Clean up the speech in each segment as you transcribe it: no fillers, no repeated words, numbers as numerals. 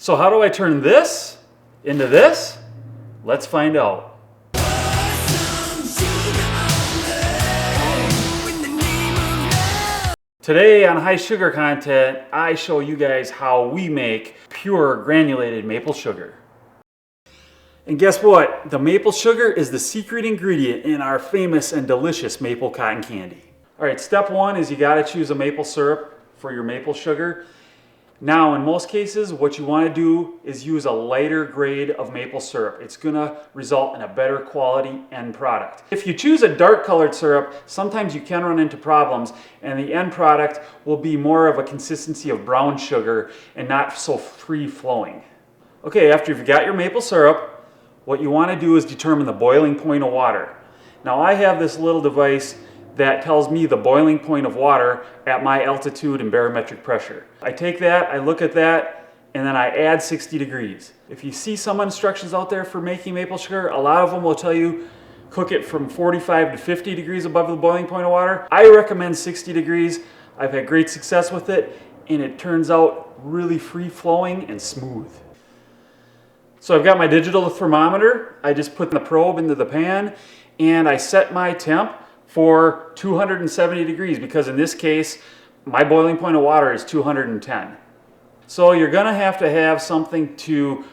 So how do I turn this into this? Let's find out. Today on High Sugar Content, I show you guys how we make pure granulated maple sugar. And guess what? The maple sugar is the secret ingredient in our famous and delicious maple cotton candy. All right, step one is you gotta choose a maple syrup for your maple sugar. Now, in most cases, what you want to do is use a lighter grade of maple syrup. It's going to result in a better quality end product. If you choose a dark colored syrup, sometimes you can run into problems, and the end product will be more of a consistency of brown sugar and not so free-flowing. Okay, after you've got your maple syrup, what you want to do is determine the boiling point of water. Now, I have this little device that tells me the boiling point of water at my altitude and barometric pressure. I take that, I look at that, and then I add 60 degrees. If you see some instructions out there for making maple sugar, a lot of them will tell you cook it from 45 to 50 degrees above the boiling point of water. I recommend 60 degrees. I've had great success with it, and it turns out really free-flowing and smooth. So I've got my digital thermometer. I just put the probe into the pan, and I set my temp for 270 degrees because in this case, my boiling point of water is 210. So you're gonna have to have something to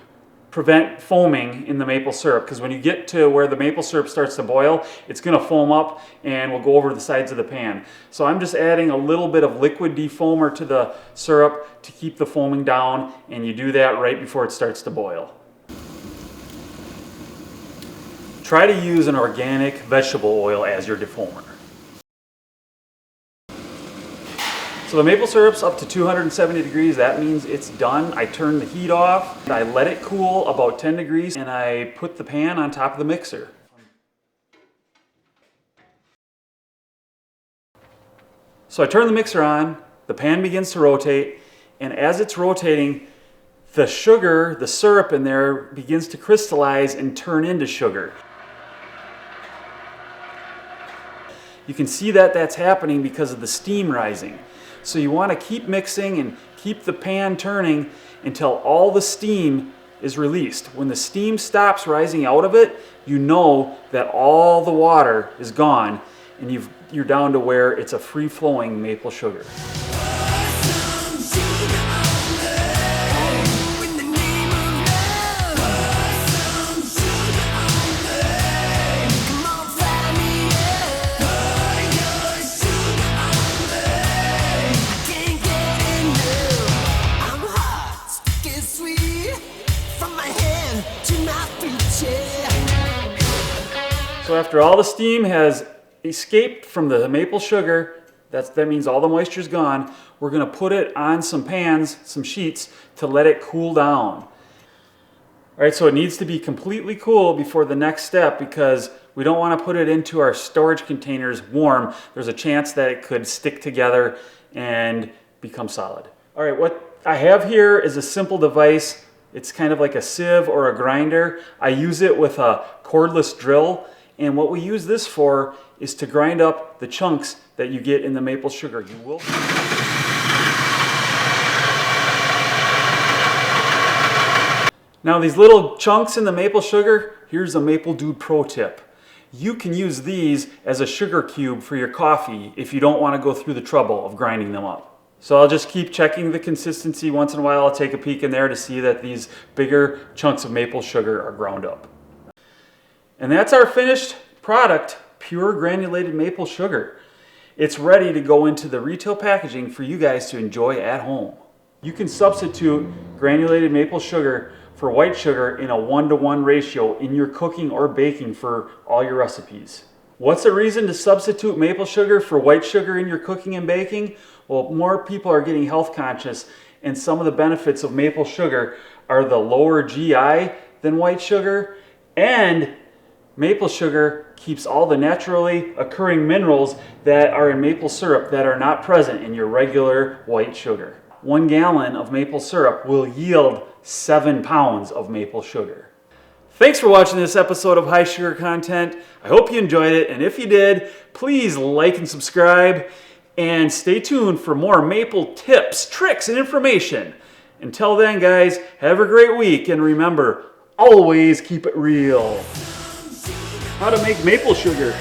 prevent foaming in the maple syrup, because when you get to where the maple syrup starts to boil, it's gonna foam up and will go over the sides of the pan. So I'm just adding a little bit of liquid defoamer to the syrup to keep the foaming down, and you do that right before it starts to boil. Try to use an organic vegetable oil as your defoamer. So the maple syrup's up to 270 degrees. That means it's done. I turn the heat off. I let it cool about 10 degrees, and I put the pan on top of the mixer. So I turn the mixer on, the pan begins to rotate, and as it's rotating, the sugar, the syrup in there begins to crystallize and turn into sugar. You can see that that's happening because of the steam rising. So you want to keep mixing and keep the pan turning until all the steam is released. When the steam stops rising out of it, you know that all the water is gone and you're down to where it's a free-flowing maple sugar. So after all the steam has escaped from the maple sugar, that means all the moisture's gone, we're gonna put it on some pans, some sheets, to let it cool down. All right, so it needs to be completely cool before the next step because we don't wanna put it into our storage containers warm. There's a chance that it could stick together and become solid. All right, what I have here is a simple device. It's kind of like a sieve or a grinder. I use it with a cordless drill. And what we use this for is to grind up the chunks that you get in the maple sugar. You will. Now these little chunks in the maple sugar, here's a Maple Dude pro tip. You can use these as a sugar cube for your coffee if you don't want to go through the trouble of grinding them up. So I'll just keep checking the consistency once in a while. I'll take a peek in there to see that these bigger chunks of maple sugar are ground up. And that's our finished product, pure granulated maple sugar. It's ready to go into the retail packaging for you guys to enjoy at home. You can substitute granulated maple sugar for white sugar in a 1-to-1 ratio in your cooking or baking for all your recipes. What's a reason to substitute maple sugar for white sugar in your cooking and baking? Well, more people are getting health conscious, and some of the benefits of maple sugar are the lower GI than white sugar, and maple sugar keeps all the naturally occurring minerals that are in maple syrup that are not present in your regular white sugar. 1 gallon of maple syrup will yield 7 pounds of maple sugar. Thanks for watching this episode of High Sugar Content. I hope you enjoyed it, and if you did, please like and subscribe, and stay tuned for more maple tips, tricks, and information. Until then, guys, have a great week, and remember, always keep it real. How to make maple sugar.